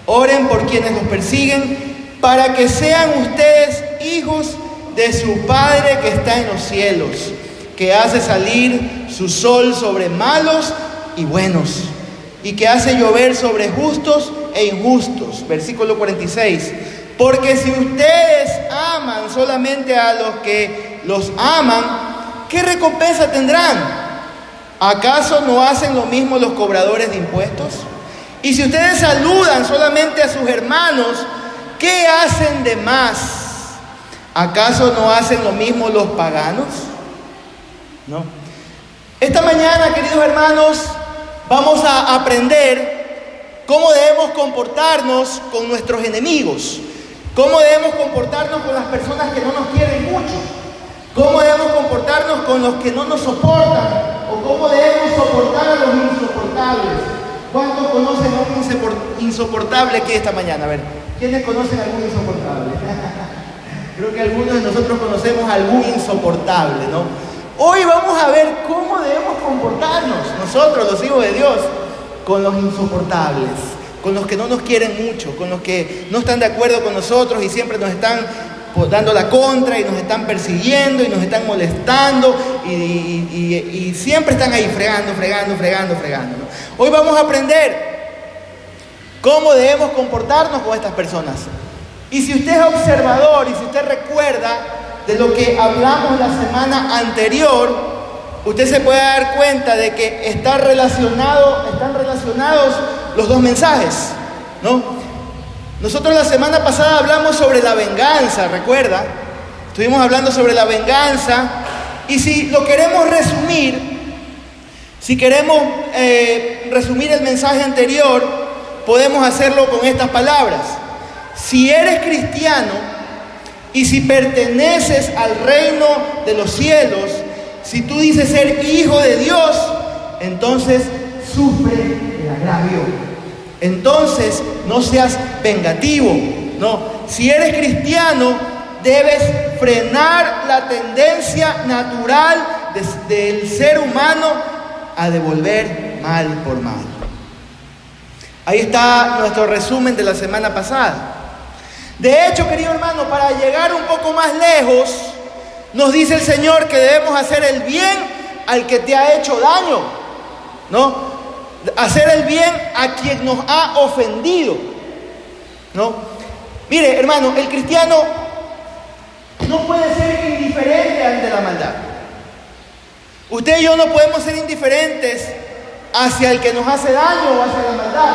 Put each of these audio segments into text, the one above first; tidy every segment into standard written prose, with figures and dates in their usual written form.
Oren por quienes los persiguen, para que sean ustedes hijos de su Padre que está en los cielos, que hace salir su sol sobre malos y buenos, y que hace llover sobre justos e injustos. Versículo 46. Porque si ustedes aman solamente a los que los aman, ¿qué recompensa tendrán? ¿Acaso no hacen lo mismo los cobradores de impuestos? Y si ustedes saludan solamente a sus hermanos, ¿qué hacen de más? ¿Acaso no hacen lo mismo los paganos? No. Esta mañana, queridos hermanos, vamos a aprender cómo debemos comportarnos con nuestros enemigos, cómo debemos comportarnos con las personas que no nos quieren mucho, cómo debemos comportarnos con los que no nos soportan, o cómo debemos soportar a los insoportables. ¿Cuántos conocen a un insoportable aquí esta mañana? A ver, ¿quiénes conocen a algún insoportable? Creo que algunos de nosotros conocemos a algún insoportable, ¿no? Hoy vamos a ver cómo debemos comportarnos nosotros, los hijos de Dios, con los insoportables, con los que no nos quieren mucho, con los que no están de acuerdo con nosotros y siempre nos están dando la contra y nos están persiguiendo y nos están molestando y siempre están ahí fregando, ¿no? Hoy vamos a aprender cómo debemos comportarnos con estas personas. Y si usted es observador y si usted recuerda de lo que hablamos la semana anterior, usted se puede dar cuenta de que están relacionados los dos mensajes, ¿no? Nosotros la semana pasada hablamos sobre la venganza, ¿recuerda? Estuvimos hablando sobre la venganza. Y si lo queremos resumir, si queremos resumir el mensaje anterior, podemos hacerlo con estas palabras. Si eres cristiano y si perteneces al reino de los cielos, si tú dices ser hijo de Dios, entonces sufre el agravio. Entonces no seas vengativo, ¿no? Si eres cristiano, debes frenar la tendencia natural del ser humano a devolver mal por mal. Ahí está nuestro resumen de la semana pasada. De hecho, querido hermano, para llegar un poco más lejos, nos dice el Señor que debemos hacer el bien al que te ha hecho daño, ¿no? Hacer el bien a quien nos ha ofendido, ¿no? Mire, hermano, el cristiano no puede ser indiferente ante la maldad. Usted y yo no podemos ser indiferentes hacia el que nos hace daño o hacia la maldad.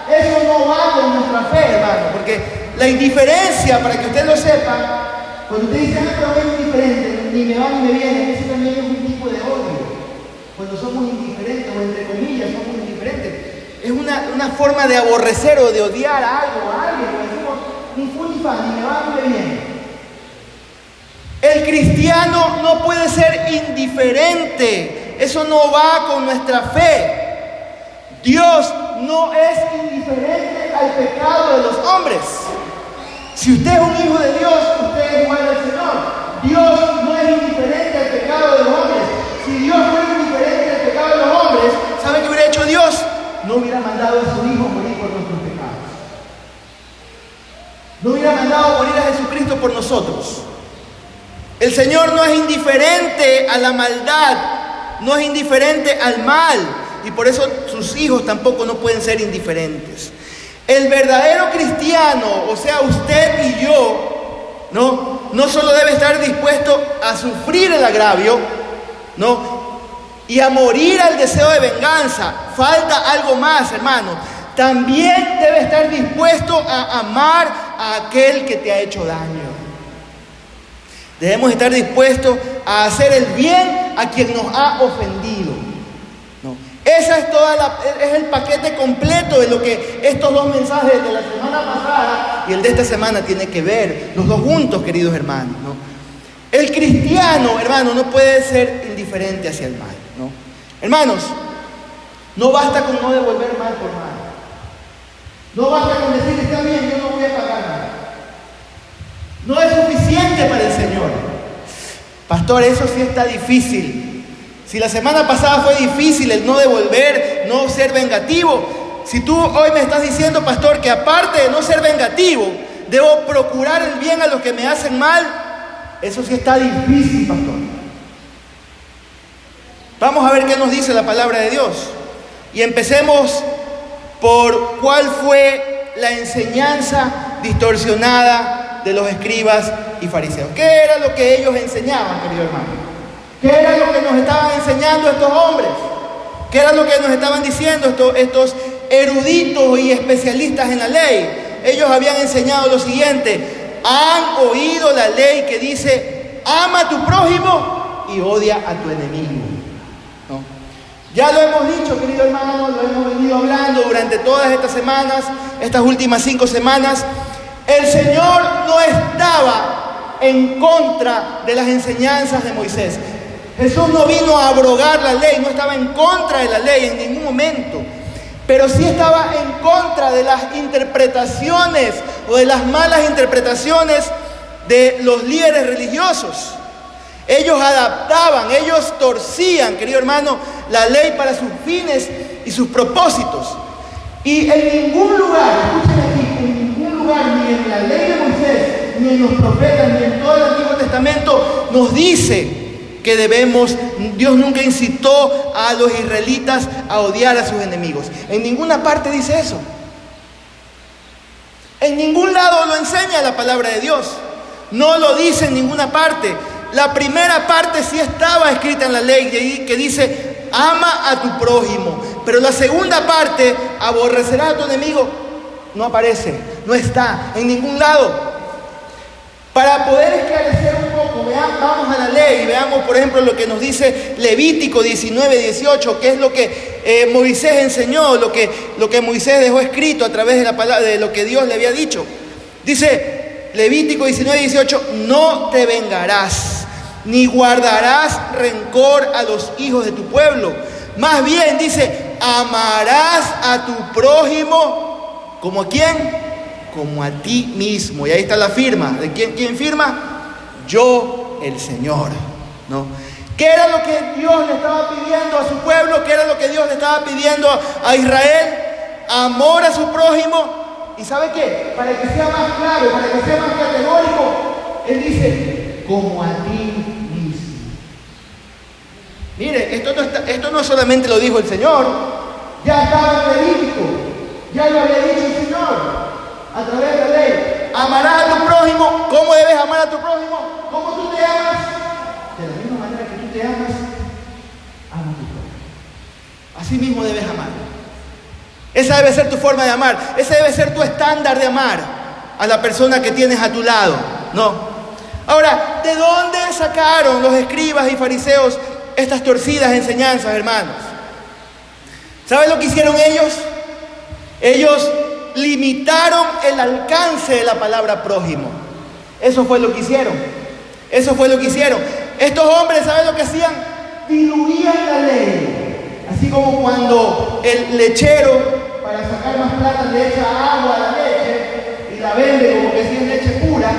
Eso no va con nuestra fe, hermano, porque la indiferencia, para que usted lo sepa, cuando usted dice, pero es indiferente, ni me va ni me viene, eso también es un tipo de odio. Cuando somos indiferentes, o entre comillas, somos indiferentes, es una forma de aborrecer o de odiar a algo o a alguien. Decimos, ni fu ni fa, ni me va ni me viene. El cristiano no puede ser indiferente. Eso no va con nuestra fe. Dios no es indiferente al pecado de los hombres. Si usted es un hijo de Dios, usted es igual al Señor. Dios no es indiferente al pecado de los hombres. Si Dios fuera indiferente al pecado de los hombres, ¿sabe qué hubiera hecho Dios? No hubiera mandado a su Hijo morir por nuestros pecados. No hubiera mandado morir a Jesucristo por nosotros. El Señor no es indiferente a la maldad, no es indiferente al mal, y por eso sus hijos tampoco no pueden ser indiferentes. El verdadero cristiano, o sea, usted y yo, no solo debe estar dispuesto a sufrir el agravio, y a morir al deseo de venganza. Falta algo más, hermano. También debe estar dispuesto a amar a aquel que te ha hecho daño. Debemos estar dispuestos a hacer el bien a quien nos ha ofendido. Esa es el paquete completo de lo que estos dos mensajes de la semana pasada y el de esta semana tienen que ver, los dos juntos, queridos hermanos, El cristiano, hermano, no puede ser indiferente hacia el mal, Hermanos, no basta con no devolver mal por mal. No basta con decir, está bien, yo no voy a pagar nada. No es suficiente para el Señor. Pastor, eso sí está difícil. Si la semana pasada fue difícil el no devolver, no ser vengativo, si tú hoy me estás diciendo, pastor, que aparte de no ser vengativo, debo procurar el bien a los que me hacen mal, eso sí está difícil, pastor. Vamos a ver qué nos dice la palabra de Dios. Y empecemos por cuál fue la enseñanza distorsionada de los escribas y fariseos. ¿Qué era lo que ellos enseñaban, querido hermano? ¿Qué era lo que nos estaban enseñando estos hombres? ¿Qué era lo que nos estaban diciendo estos eruditos y especialistas en la ley? Ellos habían enseñado lo siguiente: han oído la ley que dice, ama a tu prójimo y odia a tu enemigo, ¿no? Ya lo hemos dicho, querido hermano, lo hemos venido hablando durante todas estas semanas, estas últimas 5 semanas. El Señor no estaba en contra de las enseñanzas de Moisés. Jesús no vino a abrogar la ley, no estaba en contra de la ley en ningún momento, pero sí estaba en contra de las interpretaciones o de las malas interpretaciones de los líderes religiosos. Ellos adaptaban, ellos torcían, querido hermano, la ley para sus fines y sus propósitos. Y en ningún lugar, escuchen aquí, en ningún lugar, ni en la ley de Moisés, ni en los profetas, ni en todo el Antiguo Testamento, nos dice que Dios nunca incitó a los israelitas a odiar a sus enemigos. En ninguna parte dice eso. En ningún lado lo enseña la palabra de Dios. No lo dice en ninguna parte. La primera parte sí estaba escrita en la ley, que dice, ama a tu prójimo. Pero la segunda parte, aborrecerás a tu enemigo, no aparece, no está en ningún lado. Para poder esclarecer un poco, vamos a la ley y veamos, por ejemplo, lo que nos dice Levítico 19:18, que es lo que Moisés enseñó, lo que Moisés dejó escrito a través de la palabra, de lo que Dios le había dicho. Dice Levítico 19:18, no te vengarás, ni guardarás rencor a los hijos de tu pueblo. Más bien dice, amarás a tu prójimo, ¿como a quién? Como a ti mismo. Y ahí está la firma. ¿De quién firma? Yo, el Señor, ¿no? ¿Qué era lo que Dios le estaba pidiendo a su pueblo? ¿Qué era lo que Dios le estaba pidiendo a Israel? Amor a su prójimo. ¿Y sabe qué? Para que sea más claro, para que sea más categórico, Él dice, como a ti mismo. Mire, esto no solamente lo dijo el Señor, ya estaba en Levítico, ya lo había dicho el Señor. A través de la ley, amarás a tu prójimo. ¿Cómo debes amar a tu prójimo? ¿Cómo tú te amas? De la misma manera que tú te amas, ama a tu prójimo. Así mismo debes amar. Esa debe ser tu forma de amar. Ese debe ser tu estándar de amar a la persona que tienes a tu lado, ¿no? Ahora, ¿de dónde sacaron los escribas y fariseos estas torcidas enseñanzas, hermanos? ¿Saben lo que hicieron ellos? Ellos limitaron el alcance de la palabra prójimo. Eso fue lo que hicieron. Eso fue lo que hicieron. Estos hombres, ¿saben lo que hacían? Diluían la ley. Así como cuando el lechero, para sacar más plata, le echa agua a la leche y la vende como que si es leche pura,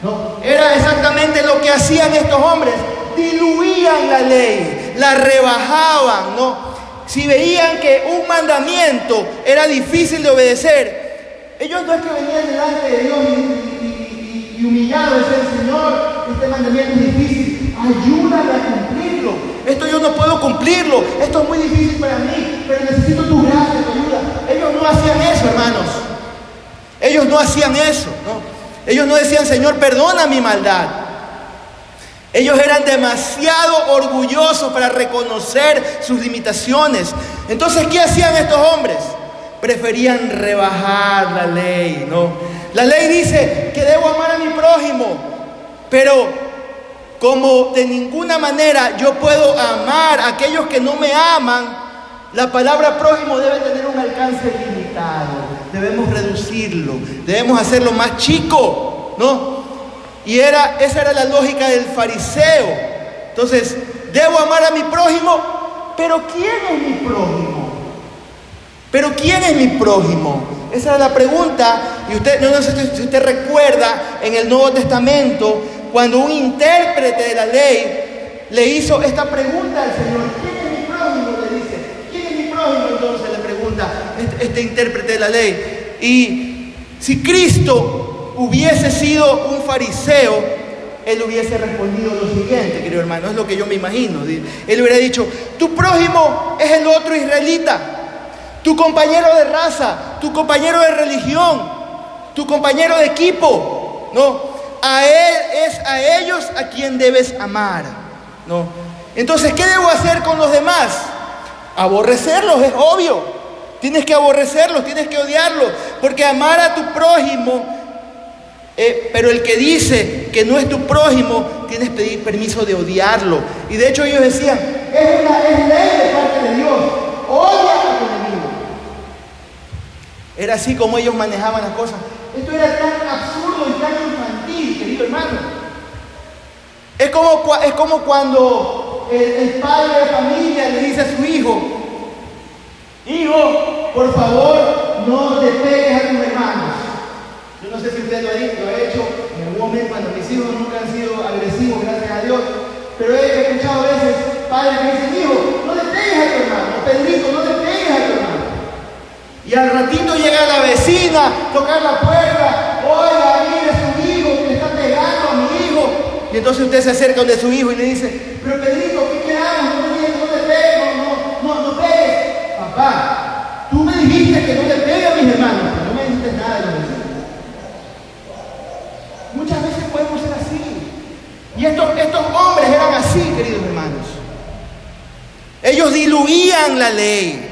¿no? Era exactamente lo que hacían estos hombres. Diluían la ley, la rebajaban, ¿no? Si veían que un mandamiento era difícil de obedecer, ellos no es que venían delante de Dios y humillados, decían, Señor, este mandamiento es difícil, ayúdame a cumplirlo. Esto yo no puedo cumplirlo, esto es muy difícil para mí, pero necesito tu gracia, tu ayuda. Ellos no hacían eso, hermanos. Ellos no hacían eso, ¿no? Ellos no decían, Señor, perdona mi maldad. Ellos eran demasiado orgullosos para reconocer sus limitaciones. Entonces, ¿qué hacían estos hombres? Preferían rebajar la ley, ¿no? La ley dice que debo amar a mi prójimo, pero como de ninguna manera yo puedo amar a aquellos que no me aman, la palabra prójimo debe tener un alcance limitado. Debemos reducirlo, debemos hacerlo más chico, ¿no? Y esa era la lógica del fariseo. Entonces, debo amar a mi prójimo, pero ¿quién es mi prójimo? ¿Pero quién es mi prójimo? Esa era la pregunta. Y usted, no sé si usted recuerda en el Nuevo Testamento, cuando un intérprete de la ley le hizo esta pregunta al Señor. ¿Quién es mi prójimo? Le dice. ¿Quién es mi prójimo? Entonces le pregunta. este intérprete de la ley. Y si Cristo hubiese sido un fariseo, él hubiese respondido lo siguiente, querido hermano, es lo que yo me imagino. Él hubiera dicho: tu prójimo es el otro israelita, tu compañero de raza, tu compañero de religión, tu compañero de equipo, ¿no? A ellos a quien debes amar, ¿no? Entonces, ¿qué debo hacer con los demás? Aborrecerlos, es obvio. Tienes que aborrecerlos, tienes que odiarlos, porque amar a tu prójimo, pero el que dice que no es tu prójimo, tienes que pedir permiso de odiarlo. Y de hecho ellos decían: es ley de parte de Dios, odia a tu enemigo. Era así como ellos manejaban las cosas. Esto era tan absurdo y tan infantil, querido hermano. Es como cuando el padre de familia le dice a su hijo: hijo, por favor, no te pegues a tus hermanos. Yo no sé si usted lo ha hecho en algún momento. Cuando mis hijos nunca han sido agresivos, gracias a Dios, pero he escuchado a veces padres que dicen: hijo, no le pegues a tu hermano, Pedrito, no le pegues a tu hermano. Y al ratito llega la vecina, tocar la puerta: oiga, mire su hijo, que le está pegando a mi hijo. Y entonces usted se acerca donde su hijo y le dice: pero Pedrito, ¿qué quedamos? No le pegues, no pegues. Papá, tú me dijiste que no le pegue a mis hermanos, pero no me dijiste nada de los vecinos. Muchas veces podemos ser así. Y estos hombres eran así, queridos hermanos. Ellos diluían la ley.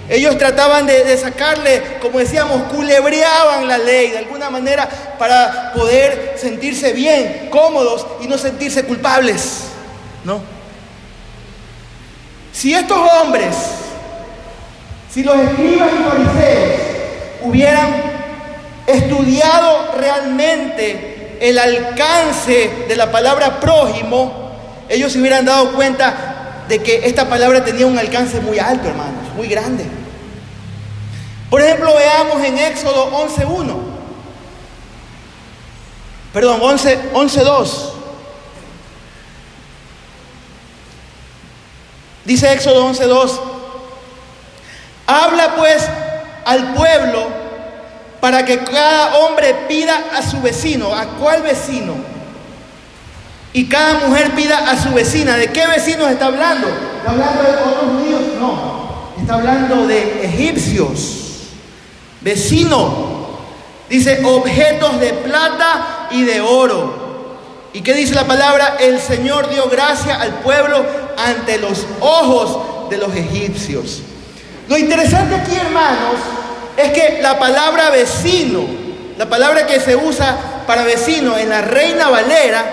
Ellos trataban de sacarle, como decíamos, culebreaban la ley de alguna manera para poder sentirse bien, cómodos y no sentirse culpables, ¿no? Si estos hombres, si los escribas y fariseos hubieran estudiado realmente el alcance de la palabra prójimo, ellos se hubieran dado cuenta de que esta palabra tenía un alcance muy alto, hermanos, muy grande. Por ejemplo, veamos en Éxodo 11:1. Perdón, 11:2. Dice Éxodo 11:2: habla pues al pueblo para que cada hombre pida a su vecino. ¿A cuál vecino? Y cada mujer pida a su vecina. ¿De qué vecinos está hablando? ¿Está hablando de otros judíos? No, está hablando de egipcios. Vecino. Dice: objetos de plata y de oro. ¿Y qué dice la palabra? El Señor dio gracia al pueblo ante los ojos de los egipcios. Lo interesante aquí, hermanos, es que la palabra vecino, la palabra que se usa para vecino en la Reina Valera,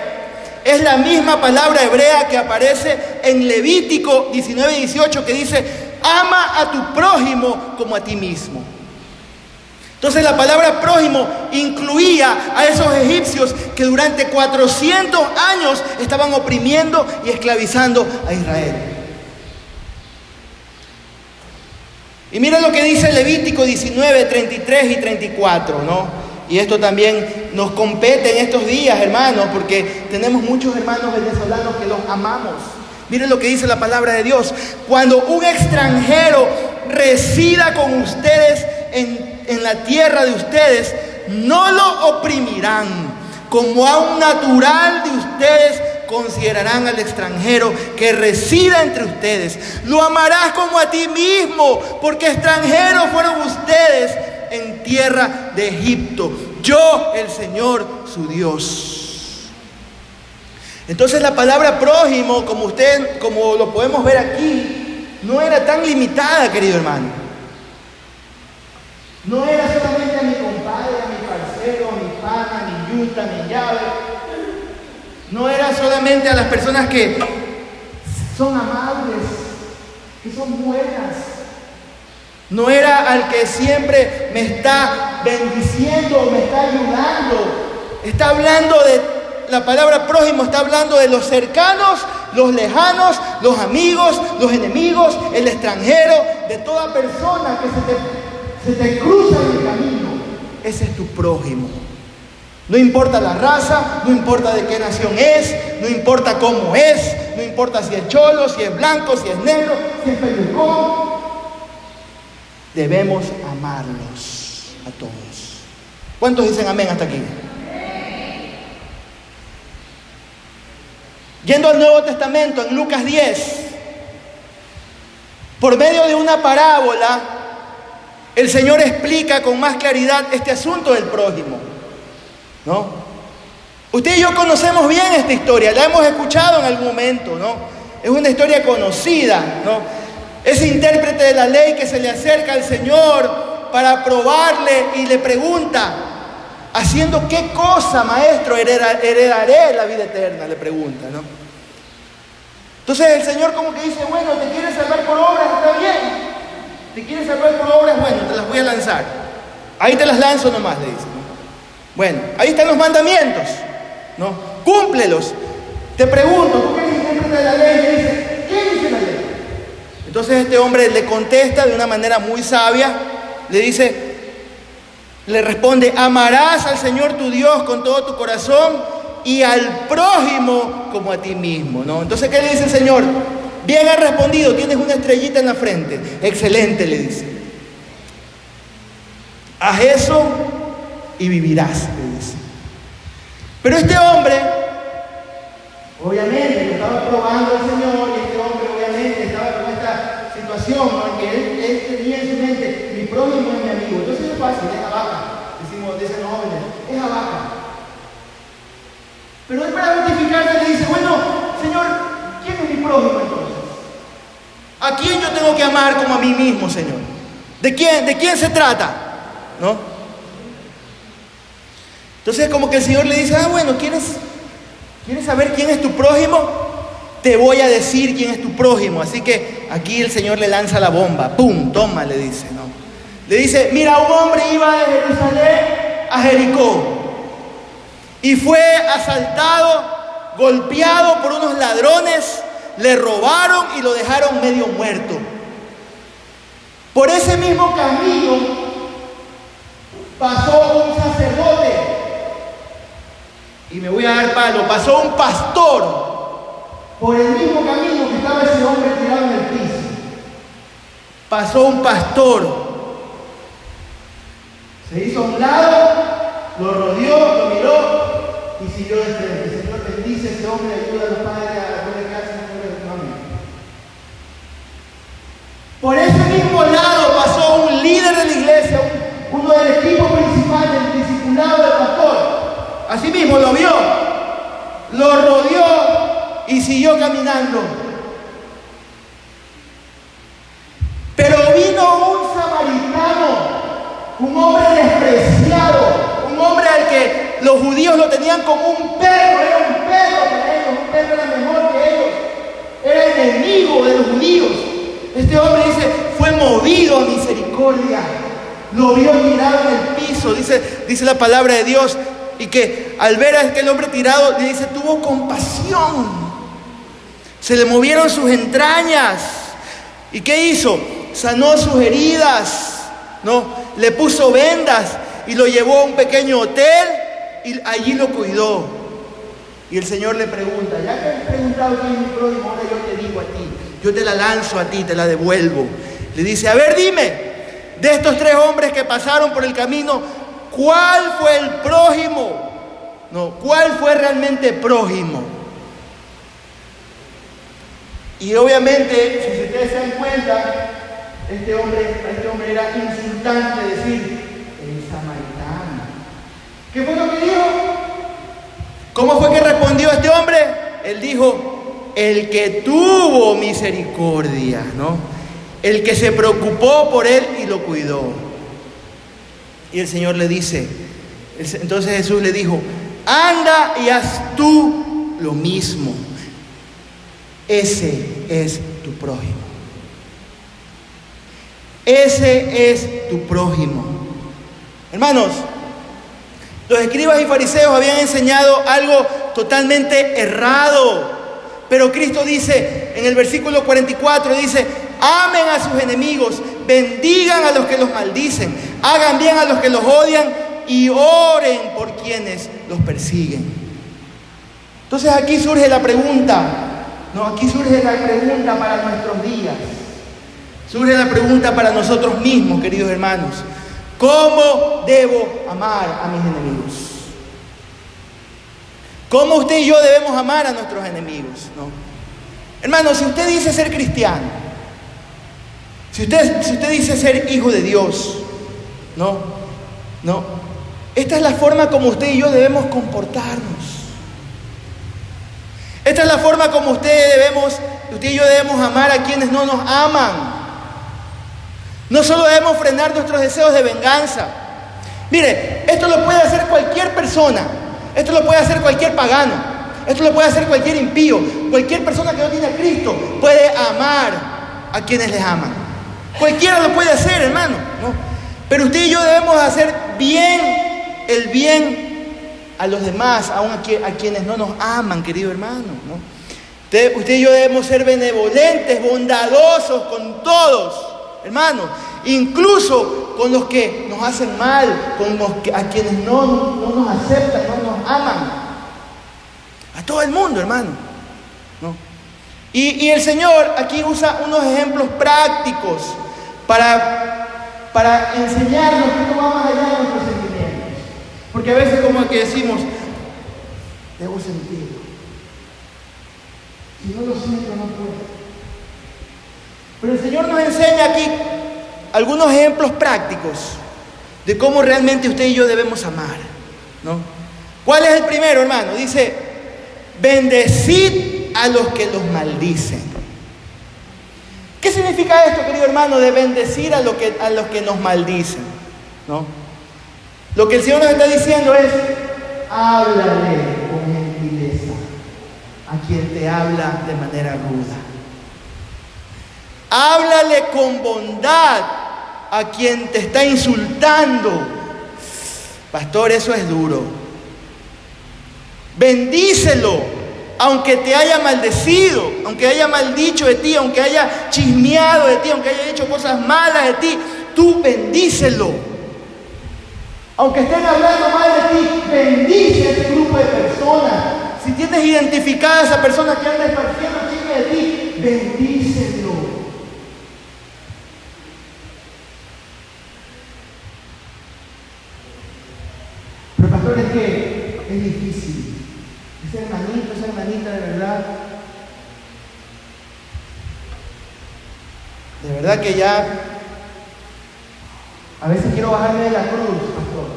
es la misma palabra hebrea que aparece en Levítico 19:18, que dice: ama a tu prójimo como a ti mismo. Entonces la palabra prójimo incluía a esos egipcios que durante 400 años estaban oprimiendo y esclavizando a Israel. Y miren lo que dice Levítico 19:33 y 34, ¿no? Y esto también nos compete en estos días, hermanos, porque tenemos muchos hermanos venezolanos que los amamos. Miren lo que dice la palabra de Dios: cuando un extranjero resida con ustedes en la tierra de ustedes, no lo oprimirán. Como a un natural de ustedes considerarán al extranjero que resida entre ustedes. Lo amarás como a ti mismo, porque extranjeros fueron ustedes en tierra de Egipto. Yo, el Señor, su Dios. Entonces la palabra prójimo, como lo podemos ver aquí, no era tan limitada, querido hermano. No era solamente a mi compadre, a mi parcero, a mi pana, a mi yuta, a mi llave. No era solamente a las personas que son amables, que son buenas. No era al que siempre me está bendiciendo, me está ayudando. Está hablando de, la palabra prójimo está hablando de los cercanos, los lejanos, los amigos, los enemigos, el extranjero, de toda persona que se te cruza en el camino. Ese es tu prójimo. No importa la raza, no importa de qué nación es, no importa cómo es, no importa si es cholo, si es blanco, si es negro, si es pelucón. Debemos amar. amarlos a todos. ¿Cuántos dicen amén hasta aquí? Yendo al Nuevo Testamento, en Lucas 10, por medio de una parábola, el Señor explica con más claridad este asunto del prójimo, ¿no? Usted y yo conocemos bien esta historia, la hemos escuchado en algún momento, ¿no? Es una historia conocida, ¿no? Ese intérprete de la ley que se le acerca al Señor para probarle y le pregunta, ¿haciendo qué cosa, maestro, heredaré la vida eterna? Le pregunta, ¿no? Entonces el Señor como que dice, bueno, ¿te quieres salvar por obras? Está bien. ¿Te quieres salvar por obras? Bueno, te las voy a lanzar. Ahí te las lanzo nomás, le dice, ¿no? Bueno, ahí están los mandamientos, ¿no? Cúmplelos. Te pregunto, tú que eres intérprete de la ley, le dice, ¿qué dice la ley? Entonces este hombre le contesta de una manera muy sabia, le responde, amarás al Señor tu Dios con todo tu corazón y al prójimo como a ti mismo, ¿no? Entonces, ¿qué le dice el Señor? Bien has respondido, tienes una estrellita en la frente. Excelente, le dice. Haz eso y vivirás, le dice. Pero este hombre, obviamente, lo estaba probando el Señor, y este hombre obviamente estaba con esta situación, ¿no? Que él tenía en su mente, mi prójimo es mi amigo. Entonces es fácil, es abaca. Decimos, dicen los jóvenes, es abaca. Pero él para justificarse le dice, bueno, Señor, ¿quién es mi prójimo entonces? ¿A quién yo tengo que amar como a mí mismo, Señor? ¿De quién se trata? ¿No? Entonces como que el Señor le dice, bueno, ¿quieres saber quién es tu prójimo? Te voy a decir quién es tu prójimo. Así que aquí el Señor le lanza la bomba. ¡Pum! Toma, le dice, ¿no? Le dice, mira, un hombre iba de Jerusalén a Jericó y fue asaltado, golpeado por unos ladrones, le robaron y lo dejaron medio muerto. Por ese mismo camino pasó un sacerdote, y me voy a dar palo, pasó un pastor, por el mismo camino que estaba ese hombre tirado en el piso. Pasó un pastor, se hizo a un lado, lo rodeó, lo miró y siguió de frente. El Señor bendice a ese hombre, ayuda a los padres a poner casa en el nombre de tu familia. Por ese mismo lado pasó un líder de la iglesia, uno del equipo principal, del discipulado del pastor. Así mismo lo vio, lo rodeó y siguió caminando. Pero vino un samaritano, un hombre despreciado, un hombre al que los judíos lo tenían como un perro, era un perro para ellos, un perro era mejor que ellos, era enemigo de los judíos. Este hombre dice, fue movido a misericordia, lo vio tirado en el piso, dice la palabra de Dios, y que al ver a aquel hombre tirado, le dice, tuvo compasión, se le movieron sus entrañas. ¿Y qué hizo? Sanó sus heridas, ¿no? Le puso vendas y lo llevó a un pequeño hotel y allí lo cuidó. Y el Señor le pregunta, ya que has preguntado quién es mi prójimo, ahora yo te digo a ti, yo te la lanzo a ti, te la devuelvo. Le dice, a ver, dime, de estos 3 hombres que pasaron por el camino, ¿cuál fue el prójimo? No, ¿cuál fue realmente prójimo? Y obviamente, si ustedes se dan cuenta, a este hombre era insultante decir, el samaritano. ¿Qué fue lo que dijo? ¿Cómo fue que respondió este hombre? Él dijo, el que tuvo misericordia, ¿no? El que se preocupó por él y lo cuidó. Y el Señor le dice, entonces Jesús le dijo, anda y haz tú lo mismo. Ese es tu prójimo. Ese es tu prójimo. Hermanos, los escribas y fariseos habían enseñado algo totalmente errado. Pero Cristo dice en el versículo 44, dice, amen a sus enemigos, bendigan a los que los maldicen, hagan bien a los que los odian y oren por quienes los persiguen. Entonces aquí surge la pregunta, para nuestros días. surge la pregunta para nosotros mismos, queridos hermanos: ¿cómo debo amar a mis enemigos? ¿Cómo usted y yo debemos amar a nuestros enemigos? ¿No? Hermano, si usted dice ser cristiano, si usted dice ser hijo de Dios, esta es la forma como usted y yo debemos comportarnos. Esta es la forma como usted y yo debemos amar a quienes no nos aman. No solo debemos frenar nuestros deseos de venganza. Mire, esto lo puede hacer cualquier persona. Esto lo puede hacer cualquier pagano. Esto lo puede hacer cualquier impío. Cualquier persona que no tiene a Cristo puede amar a quienes les aman. Cualquiera lo puede hacer, hermano, ¿no? Pero usted y yo debemos hacer el bien a los demás, aun a quienes no nos aman, querido hermano, ¿no? Usted y yo debemos ser benevolentes, bondadosos con todos, hermanos, incluso con los que nos hacen mal, a quienes no nos aceptan, no nos aman. A todo el mundo, hermano, ¿no? Y el Señor aquí usa unos ejemplos prácticos para enseñarnos que esto va más allá de nuestros sentimientos. Porque a veces como que decimos, debo sentirlo. Si no lo siento, no puedo. Pero el Señor nos enseña aquí algunos ejemplos prácticos de cómo realmente usted y yo debemos amar, ¿no? ¿Cuál es el primero, hermano? Dice, bendecid a los que los maldicen. ¿Qué significa esto, querido hermano, de bendecir a los que nos maldicen? ¿No? Lo que el Señor nos está diciendo es, háblale con gentileza a quien te habla de manera ruda. Háblale con bondad a quien te está insultando. Pastor, eso es duro. Bendícelo. Aunque te haya maldecido, aunque haya maldicho de ti, aunque haya chismeado de ti, aunque haya hecho cosas malas de ti, tú bendícelo. Aunque estén hablando mal de ti, bendice a ese grupo de personas. Si tienes identificada a esa persona que anda esparciendo chisme de ti, bendícelo. Pero pastor, es que es difícil. Ese hermanito, esa hermanita, de verdad que ya a veces quiero bajarme de la cruz, pastor.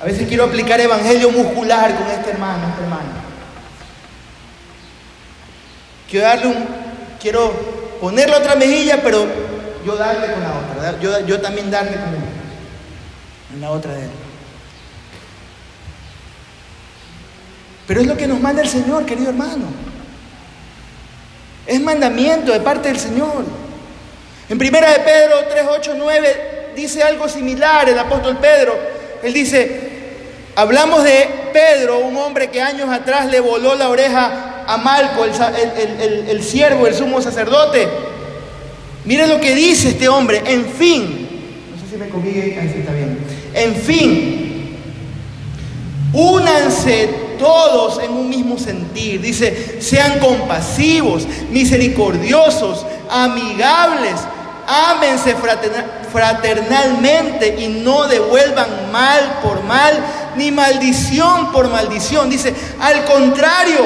A veces quiero aplicar evangelio muscular con este hermano, esta hermana. Quiero ponerle otra mejilla, pero yo darle con la otra, yo también darle con la otra de él. Pero es lo que nos manda el Señor, querido hermano. Es mandamiento de parte del Señor. En 1 de Pedro 3, 8, 9 dice algo similar el apóstol Pedro. Él dice, hablamos de Pedro, un hombre que años atrás le voló la oreja a Malco, el siervo, el sumo sacerdote. Miren lo que dice este hombre. En fin, no sé si me conviene, ahí sí está bien. En fin, únanse todos en un mismo sentir. Dice, sean compasivos, misericordiosos, amigables, ámense fraternalmente y no devuelvan mal por mal, ni maldición por maldición. Dice, al contrario,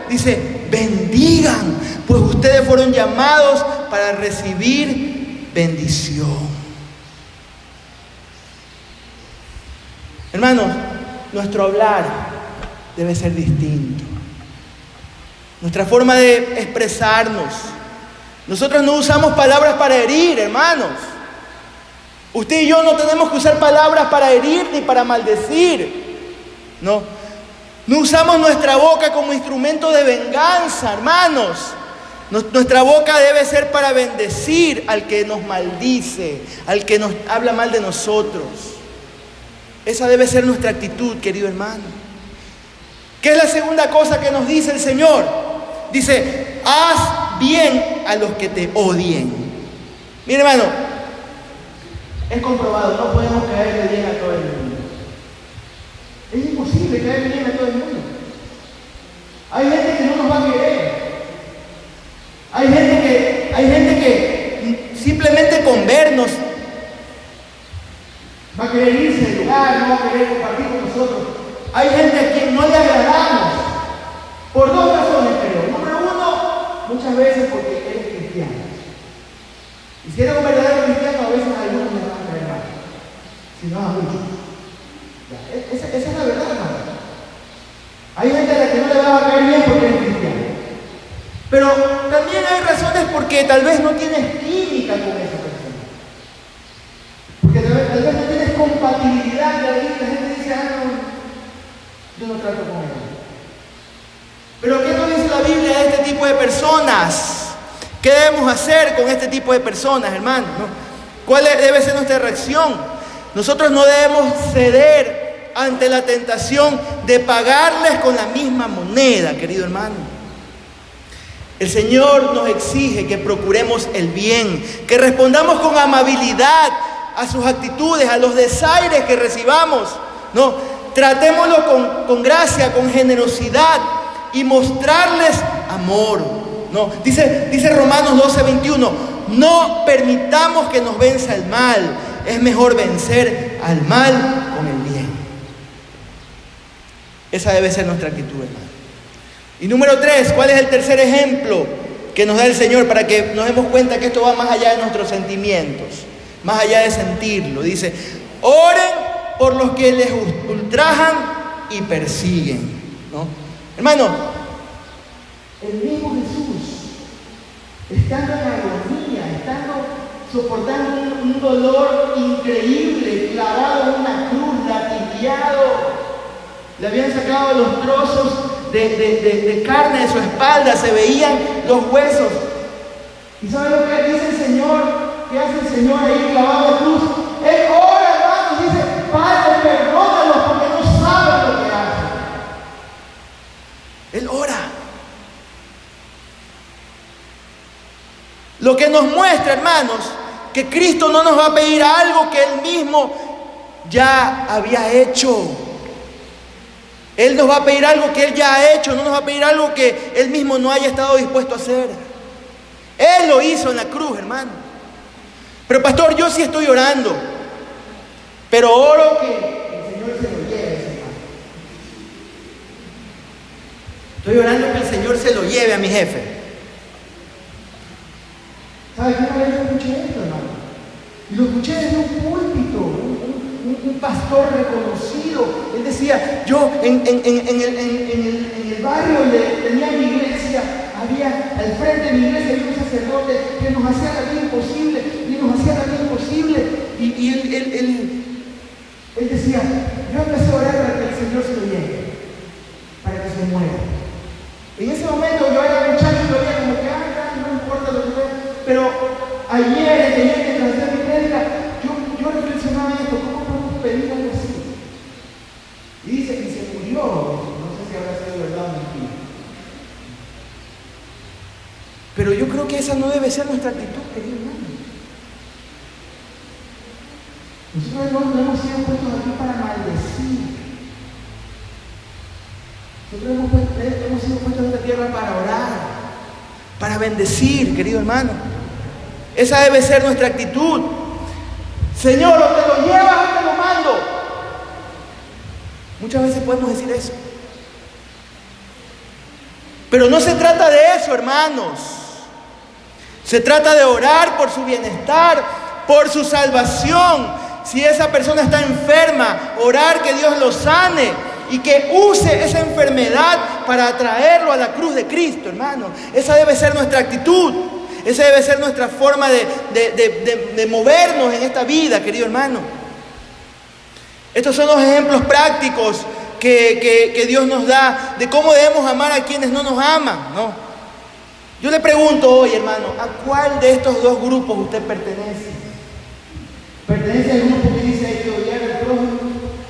dice, bendigan, pues ustedes fueron llamados para recibir bendición. Hermanos, nuestro hablar debe ser distinto. Nuestra forma de expresarnos. Nosotros no usamos palabras para herir, hermanos. Usted y yo no tenemos que usar palabras para herir ni para maldecir. No usamos nuestra boca como instrumento de venganza, hermanos. Nuestra boca debe ser para bendecir al que nos maldice, al que nos habla mal de nosotros. Esa debe ser nuestra actitud, querido hermano. ¿Qué es la segunda cosa que nos dice el Señor? Dice, haz bien a los que te odien. Mire, hermano, es comprobado, no podemos caerle bien a todo el mundo. Es imposible caerle bien a todo el mundo. Hay gente que no nos va a querer. Hay gente querer irse del lugar, no va a querer compartir con nosotros. Hay gente a quien no le agradamos, por dos razones creo. Número uno, muchas veces porque eres cristiano. Y si eres un verdadero cristiano, a veces a algunos le van a caer mal, si no a muchos. Esa es la verdad, hermano. Hay gente a la que no le va a caer bien porque es cristiano. Pero también hay razones porque tal vez no tienes química con esa persona. Porque tal vez no tienes compatibilidad de ahí. La gente dice, no, yo no trato con él. Pero ¿qué nos dice la Biblia de este tipo de personas? ¿Qué debemos hacer con este tipo de personas, hermano? ¿Cuál debe ser nuestra reacción? Nosotros no debemos ceder ante la tentación de pagarles con la misma moneda, querido hermano. El Señor nos exige que procuremos el bien, que respondamos con amabilidad a sus actitudes, a los desaires que recibamos. No, tratémoslo con gracia, con generosidad y mostrarles amor. No, dice Romanos 12:21, no permitamos que nos venza el mal, es mejor vencer al mal con el bien. Esa debe ser nuestra actitud, hermano. Y número 3, ¿cuál es el tercer ejemplo que nos da el Señor para que nos demos cuenta que esto va más allá de nuestros sentimientos, más allá de sentirlo? Dice, oren por los que les ultrajan y persiguen, ¿no? Hermano, el mismo Jesús, estando en agonía, soportando un dolor increíble, clavado en una cruz, latigado, le habían sacado los trozos de carne de su espalda, se veían los huesos. ¿Y sabe lo que dice el Señor? ¿Qué hace el Señor ahí clavado en la cruz? Él ora, hermano, dice, Padre, perdónalos porque no saben lo que hacen. Él ora. Lo que nos muestra, hermanos, que Cristo no nos va a pedir algo que Él mismo ya había hecho. Él nos va a pedir algo que Él ya ha hecho, no nos va a pedir algo que Él mismo no haya estado dispuesto a hacer. Él lo hizo en la cruz, hermano. Pero pastor, yo sí estoy orando, pero oro que el Señor se lo lleve, hermano. Estoy orando que el Señor se lo lleve a mi jefe. ¿Sabes qué? Una vez escuché esto, hermano, y lo escuché desde un púlpito. Un pastor reconocido, él decía, yo en el barrio donde tenía mi iglesia, había al frente de mi iglesia había un sacerdote que nos hacía la vida imposible, y él decía, yo empecé a orar para que el Señor se lo lleve, para que se muera. En ese momento yo era muchacho y lo veía como que, no importa lo que vea, pero ayer mientras hacía mi prédica, yo reflexionaba en esto, ¿cómo podemos pedir algo así? Y dice que se murió, no sé si habrá sido verdad o mentira. Pero yo creo que esa no debe ser nuestra actitud, querido hermano. Nosotros no hemos sido puestos aquí para maldecir. Nosotros hemos sido puestos en esta tierra para orar, para bendecir, querido hermano. Esa debe ser nuestra actitud. Señor, o te lo llevas o te lo mando. Muchas veces podemos decir eso. Pero no se trata de eso, hermanos. Se trata de orar por su bienestar, por su salvación. Si esa persona está enferma, orar que Dios lo sane y que use esa enfermedad para atraerlo a la cruz de Cristo, hermano. Esa debe ser nuestra actitud. Esa debe ser nuestra forma de movernos en esta vida, querido hermano. Estos son los ejemplos prácticos que Dios nos da de cómo debemos amar a quienes no nos aman, ¿no? Yo le pregunto hoy, hermano, ¿a cuál de estos dos grupos usted pertenece? ¿Pertenece al grupo que dice hay que odiar al prójimo?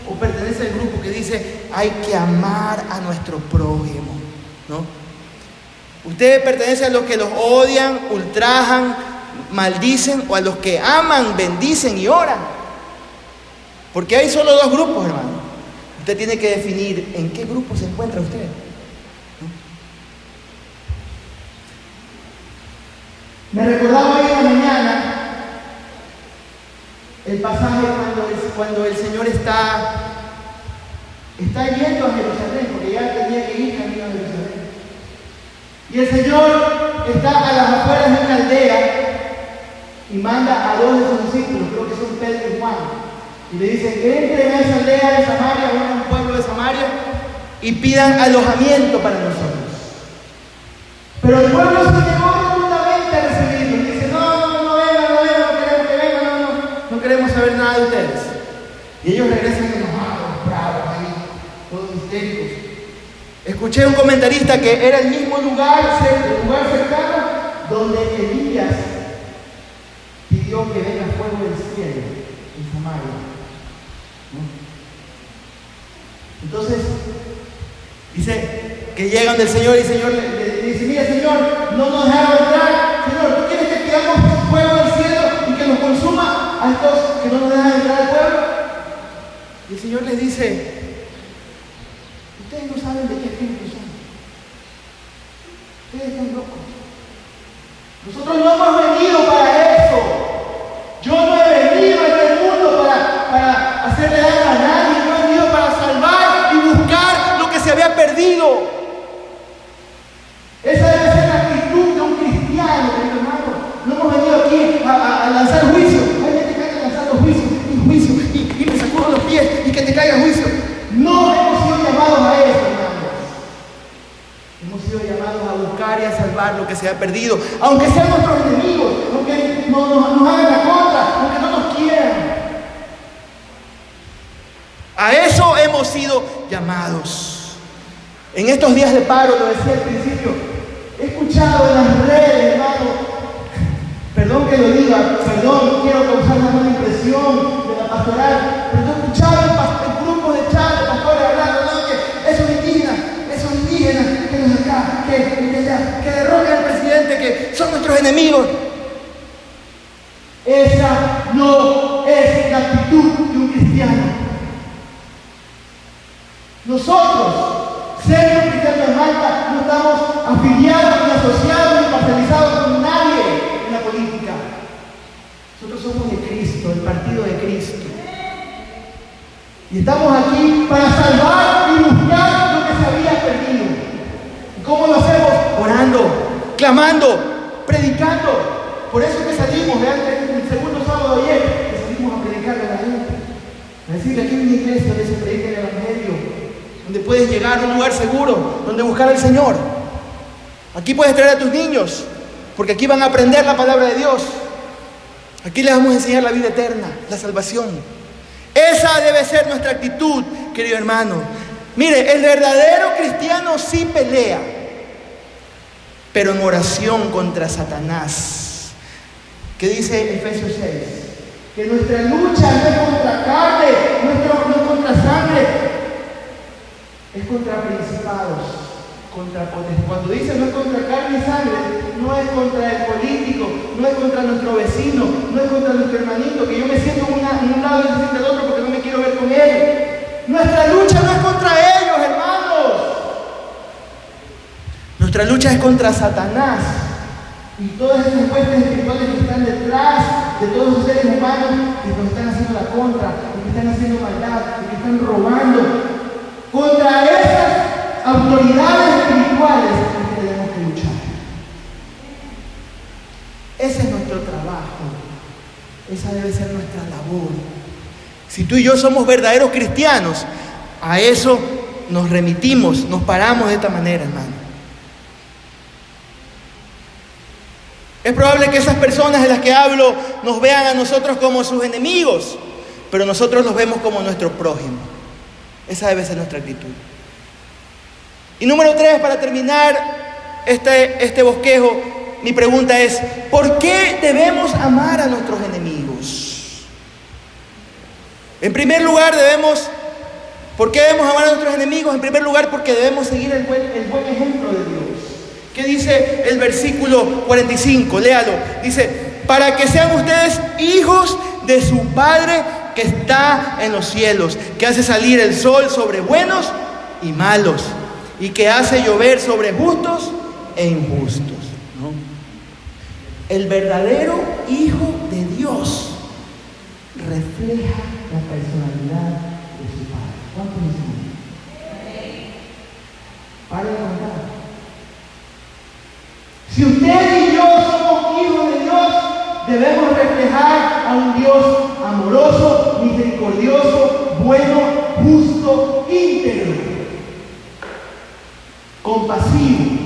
¿O pertenece al grupo que dice hay que amar a nuestro prójimo? ¿No? ¿Usted pertenece a los que los odian, ultrajan, maldicen, o a los que aman, bendicen y oran? Porque hay solo dos grupos, hermano. Usted tiene que definir en qué grupo se encuentra usted. Me recordaba hoy en la mañana el pasaje cuando el Señor está yendo a Jerusalén, porque ya tenía que ir camino a Jerusalén. Y el Señor está a las afueras de una aldea y manda a 2 de sus discípulos, creo que son Pedro y Juan, y le dicen: entren a esa aldea de Samaria, a un pueblo de Samaria, y pidan alojamiento para nosotros. Pero el pueblo se negó rotundamente a recibirlos. Dice: no queremos que vengan, no queremos saber nada de ustedes. Y ellos regresan enojados, bravos, ahí, todos histéricos. Escuché un comentarista que era el mismo lugar cercano donde Elías pidió que venga fuego del cielo en Samaria, ¿no? Entonces, dice que llegan del Señor y el Señor le dice: mira, Señor, no nos dejaron entrar. Señor, ¿tú quieres que pidamos fuego del cielo y que nos consuma a estos que no nos dejan entrar al pueblo? Y el Señor les dice: ustedes no saben de qué espíritu son. Ustedes están locos. Nosotros no hemos venido para eso. Yo no he venido a este mundo para hacerle daño a nadie. Yo he venido para salvar y buscar lo que se había perdido. Esa debe ser la actitud de un cristiano, querido hermano. No hemos venido aquí a lanzar juicio. Hay gente que anda lanzando juicio y me sacudo los pies y que te caiga juicio. No hemos sido llamados a eso, hermanos. Hemos sido llamados a buscar y a salvar lo que se ha perdido, aunque sean nuestros enemigos, aunque nos hagan la contra, aunque no nos quieran. A eso hemos sido llamados. En estos días de paro, lo decía al principio, he escuchado en las redes, hermano, perdón que lo diga, no quiero causar una mala impresión de la pastoral, pero yo he escuchado en grupos de chat de pastores hablando, ¿no? Que esos indígenas, que los de acá, que derrocan al presidente, que son nuestros enemigos. Esa no es la actitud de un cristiano. Nosotros, ser un cristiano de Malta, no estamos afiliados, ni asociados, ni parcializados con nadie en la política. Nosotros somos de Cristo, el partido de Cristo. Y estamos aquí para salvar y buscar lo que se había perdido. ¿Y cómo lo hacemos? Orando, clamando, predicando. Por eso que salimos, vean, el segundo sábado de ayer, que salimos a predicarle a la gente. A decirle: aquí hay una iglesia donde se predica el Evangelio, donde puedes llegar a un lugar seguro, donde buscar al Señor. Aquí puedes traer a tus niños, porque aquí van a aprender la palabra de Dios. Aquí les vamos a enseñar la vida eterna, la salvación. Esa debe ser nuestra actitud, querido hermano. Mire, el verdadero cristiano sí pelea, pero en oración contra Satanás. ¿Qué dice Efesios 6? Que nuestra lucha no es contra carne, no es contra sangre, es contra principados, contra potestades. Cuando dice no es contra carne y sangre, no es contra el político, no es contra nuestro vecino, no es contra nuestro hermanito, que yo me siento en un lado y se siente al otro porque no me quiero ver con él. Nuestra lucha no es contra ellos, hermanos. Nuestra lucha es contra Satanás y todas esas huestes espirituales que están detrás de todos los seres humanos que nos están haciendo la contra, que están haciendo maldad, que están robando. Contra esas autoridades espirituales es que tenemos que luchar. Ese es nuestro trabajo. Esa debe ser nuestra labor. Si tú y yo somos verdaderos cristianos, a eso nos remitimos, nos paramos de esta manera, hermano. Es probable que esas personas de las que hablo nos vean a nosotros como sus enemigos, pero nosotros los vemos como nuestro prójimo. Esa debe ser nuestra actitud. Y número 3, para terminar este bosquejo, mi pregunta es: ¿por qué debemos amar a nuestros enemigos? En primer lugar, ¿por qué debemos amar a nuestros enemigos? En primer lugar, porque debemos seguir el buen ejemplo de Dios. ¿Qué dice el versículo 45? Léalo. Dice: para que sean ustedes hijos de su Padre que está en los cielos, que hace salir el sol sobre buenos y malos, y que hace llover sobre justos e injustos, ¿no? El verdadero Hijo de Dios refleja la personalidad de su Padre. ¿Cuántos dicen? Pare de contar. Si usted y yo somos hijos de Dios, debemos reflejar a un Dios amoroso, misericordioso, bueno, justo, íntegro, compasivo.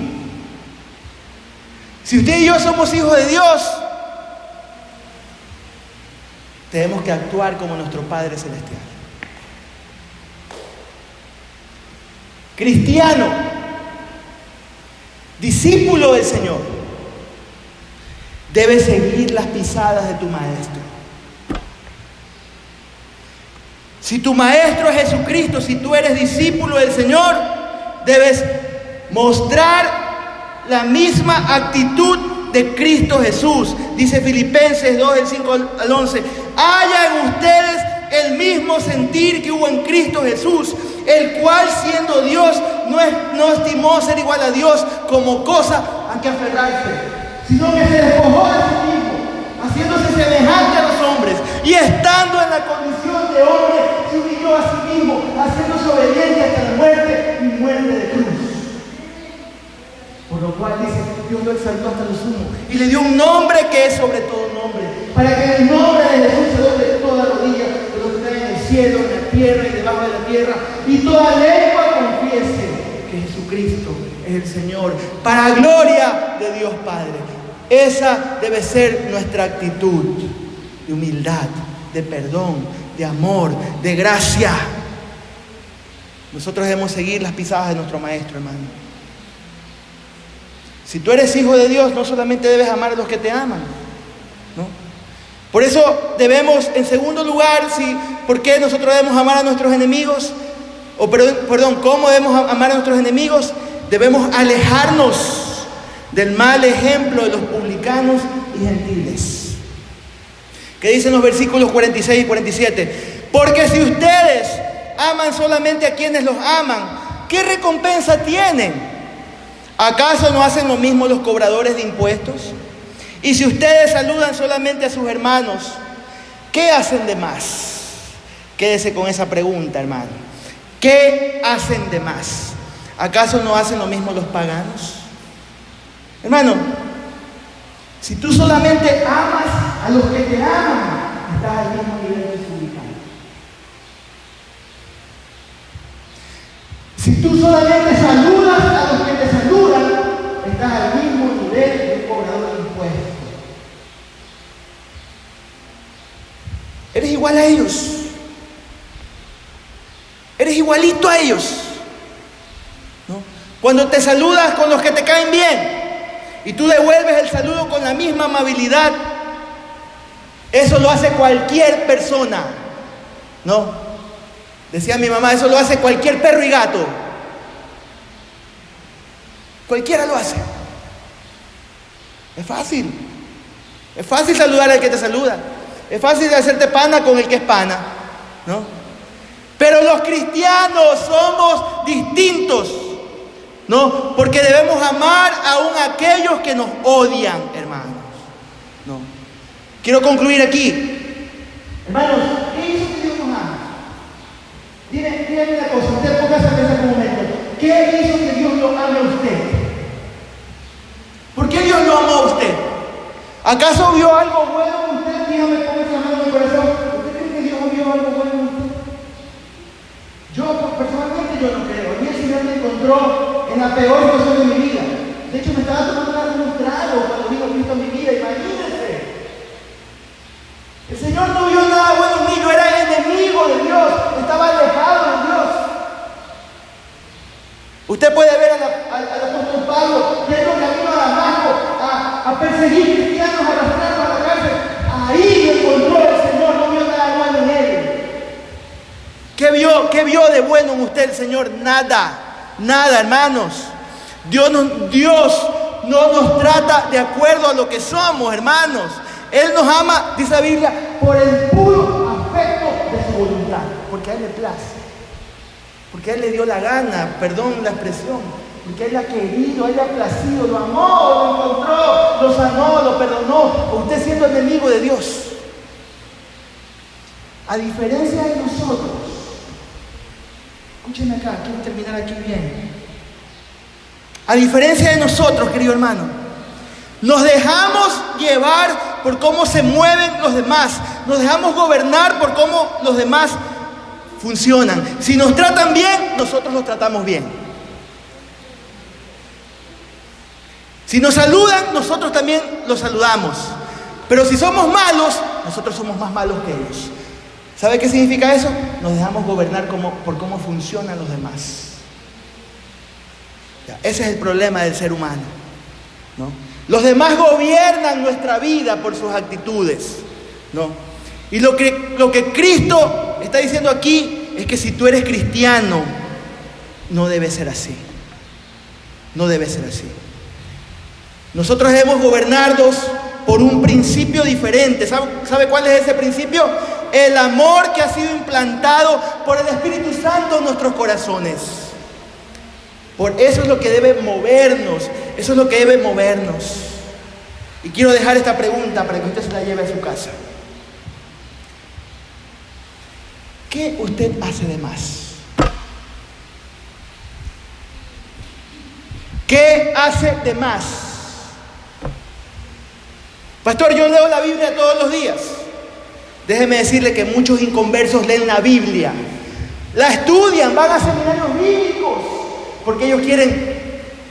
Si usted y yo somos hijos de Dios, tenemos que actuar como nuestro Padre Celestial. Cristiano, discípulo del Señor, debes seguir las pisadas de tu Maestro. Si tu Maestro es Jesucristo, si tú eres discípulo del Señor, debes mostrar la misma actitud de Cristo Jesús. Dice Filipenses 2, del 5 al 11, haya en ustedes el mismo sentir que hubo en Cristo Jesús, el cual siendo Dios no estimó ser igual a Dios como cosa a que aferrarse, sino que se despojó de sí mismo, haciéndose semejante a los hombres, y estando en la condición de hombre, se humilló a sí mismo, haciéndose obediente hasta la muerte y muerte de cruz. Por lo cual dice, Dios lo exaltó hasta lo sumo y le dio un nombre que es sobre todo nombre, para que en el nombre de Jesús se doble toda rodilla de los que están en el cielo, en la tierra y debajo de la tierra, y toda lengua confiese que Jesucristo es el Señor, para gloria de Dios Padre. Esa debe ser nuestra actitud de humildad, de perdón, de amor, de gracia. Nosotros debemos seguir las pisadas de nuestro Maestro, hermano. Si tú eres hijo de Dios, no solamente debes amar a los que te aman, ¿no? Por eso debemos, en segundo lugar, ¿por qué nosotros debemos amar a nuestros enemigos? ¿Cómo debemos amar a nuestros enemigos? Debemos alejarnos del mal ejemplo de los publicanos y gentiles. ¿Qué dicen los versículos 46 y 47? Porque si ustedes aman solamente a quienes los aman, ¿qué recompensa tienen? ¿Acaso no hacen lo mismo los cobradores de impuestos? Y si ustedes saludan solamente a sus hermanos, ¿qué hacen de más? Quédese con esa pregunta, hermano. ¿Qué hacen de más? ¿Acaso no hacen lo mismo los paganos? Hermano, si tú solamente amas a los que te aman, estás al mismo nivel de publicano. Si tú solamente saludas a los que te saludan, estás al mismo nivel de un cobrador de impuestos. Eres igual a ellos. Eres igualito a ellos, ¿no? Cuando te saludas con los que te caen bien y tú devuelves el saludo con la misma amabilidad, eso lo hace cualquier persona, ¿no? Decía mi mamá, eso lo hace cualquier perro y gato. Cualquiera lo hace. Es fácil. Es fácil saludar al que te saluda. Es fácil hacerte pana con el que es pana, ¿no? Pero los cristianos somos distintos, ¿no? Porque debemos amar aún a aquellos que nos odian, hermanos, ¿no? Quiero concluir aquí. Hermanos, ¿qué hizo que Dios nos ama? Dígame una cosa, usted póngase a pensar un momento. ¿Qué hizo que Dios lo ame a usted? ¿Por qué Dios lo amó a usted? ¿Acaso vio algo bueno en usted? Dígame, póngase la mano en mi corazón. ¿Usted cree que Dios vio algo bueno en usted? Yo, personalmente, yo no creo. A mí el Señor me encontró en la peor situación de mi vida. De hecho, me estaba tomando un trago cuando vino Cristo en mi vida. Imagínense. El Señor no vio nada bueno en mí. Yo era enemigo de Dios. Estaba alejado de Dios. Usted puede ver al apóstol Pablo yendo camino a Damasco a perseguir cristianos, a arrastrarlos a la cárcel. Ahí lo encontró el Señor. No vio nada bueno en él. ¿Qué vio de bueno en usted el Señor? Nada, hermanos. Dios no nos trata de acuerdo a lo que somos, hermanos. Él nos ama, dice la Biblia, por el puro afecto de su voluntad, porque a Él le place, porque a Él le dio la gana, perdón la expresión, porque a Él le ha querido, a Él le ha placido, lo amó, lo encontró, lo sanó, lo perdonó. Usted siendo enemigo de Dios. A diferencia de nosotros, escúchenme acá, quiero terminar aquí bien. A diferencia de nosotros, querido hermano, nos dejamos llevar por cómo se mueven los demás. Nos dejamos gobernar por cómo los demás funcionan. Si nos tratan bien, nosotros los tratamos bien. Si nos saludan, nosotros también los saludamos. Pero si somos malos, nosotros somos más malos que ellos. ¿Sabe qué significa eso? Nos dejamos gobernar por cómo funcionan los demás. Ese es el problema del ser humano, ¿no? Los demás gobiernan nuestra vida por sus actitudes, ¿no? Y lo que Cristo está diciendo aquí es que si tú eres cristiano, no debe ser así. No debe ser así. Nosotros debemos gobernarnos por un principio diferente. ¿Sabe cuál es ese principio? El amor que ha sido implantado por el Espíritu Santo en nuestros corazones. Por eso es lo que debe movernos. Eso es lo que debe movernos. Y quiero dejar esta pregunta para que usted se la lleve a su casa. ¿Qué usted hace de más? ¿Qué hace de más? Pastor, yo leo la Biblia todos los días. Déjeme decirle que muchos inconversos leen la Biblia. La estudian, van a seminarios bíblicos, porque ellos quieren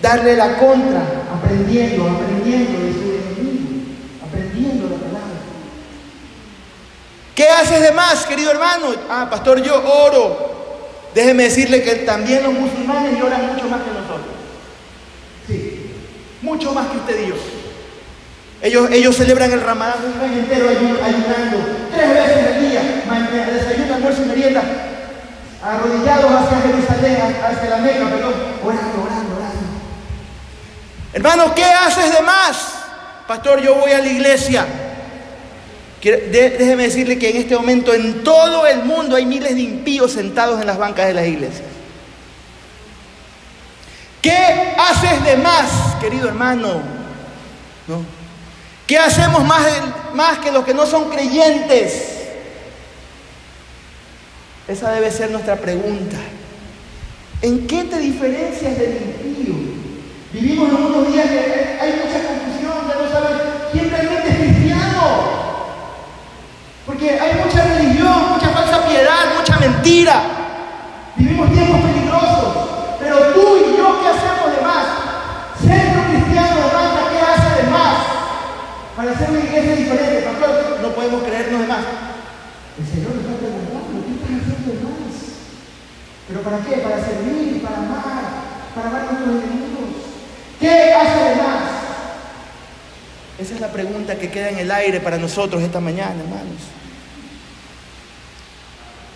darle la contra, aprendiendo de su enemigo, aprendiendo la palabra. ¿Qué haces de más, querido hermano? Pastor, yo oro. Déjeme decirle que también los musulmanes lloran mucho más que nosotros. Sí, mucho más que usted y yo. Ellos celebran el Ramadán un mes entero ayunando 3 veces al día, desayuno, almuerzo y merienda, arrodillados hacia Jerusalén, hacia la Meca, orando. Hermano, ¿qué haces de más? Pastor, yo voy a la iglesia. Déjeme decirle que en este momento en todo el mundo hay miles de impíos sentados en las bancas de las iglesias. ¿Qué haces de más, querido hermano? ¿No? ¿Qué hacemos más que los que no son creyentes? Esa debe ser nuestra pregunta. ¿En qué te diferencias del impío? Vivimos en unos días que hay mucha confusión, ya no sabes quién realmente es cristiano. Porque hay mucha religión, mucha falsa piedad, mucha mentira. Vivimos tiempos peligrosos. Pero tú y yo, ¿qué hacemos de más? Centro Cristiano de Manta, ¿qué hace de más? Para hacer una iglesia diferente, pastor, no podemos creernos de más. El Señor nos está preguntando, ¿qué estás haciendo de más? ¿Pero para qué? Para servir, para amar a nuestros enemigos. ¿Qué hace de más? Esa es la pregunta que queda en el aire para nosotros esta mañana, hermanos.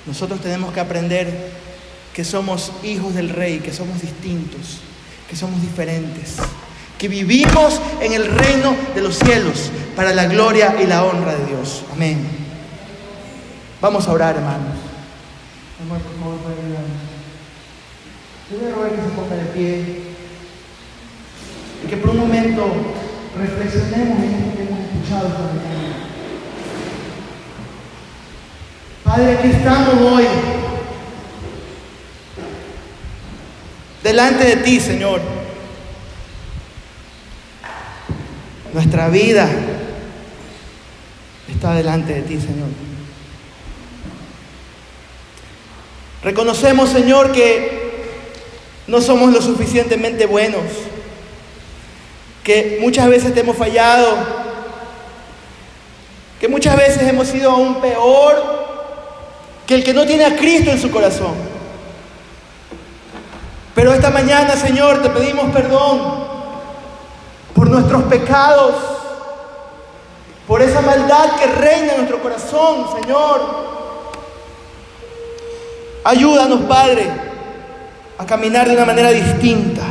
Nosotros tenemos que aprender que somos hijos del Rey, que somos distintos, que somos diferentes, que vivimos en el reino de los cielos para la gloria y la honra de Dios. Amén. Vamos a orar, hermanos. Hermano, por favor, para ayudarnos. Yo voy a rogar que se ponga de pie y que por un momento reflexionemos en esto que hemos escuchado esta mañana. Padre, aquí estamos hoy delante de ti, Señor. Nuestra vida está delante de ti, Señor. Reconocemos, Señor, que no somos lo suficientemente buenos, que muchas veces te hemos fallado, que muchas veces hemos sido aún peor que el que no tiene a Cristo en su corazón. Pero esta mañana, Señor, te pedimos perdón por nuestros pecados, por esa maldad que reina en nuestro corazón, Señor. Ayúdanos, Padre, a caminar de una manera distinta.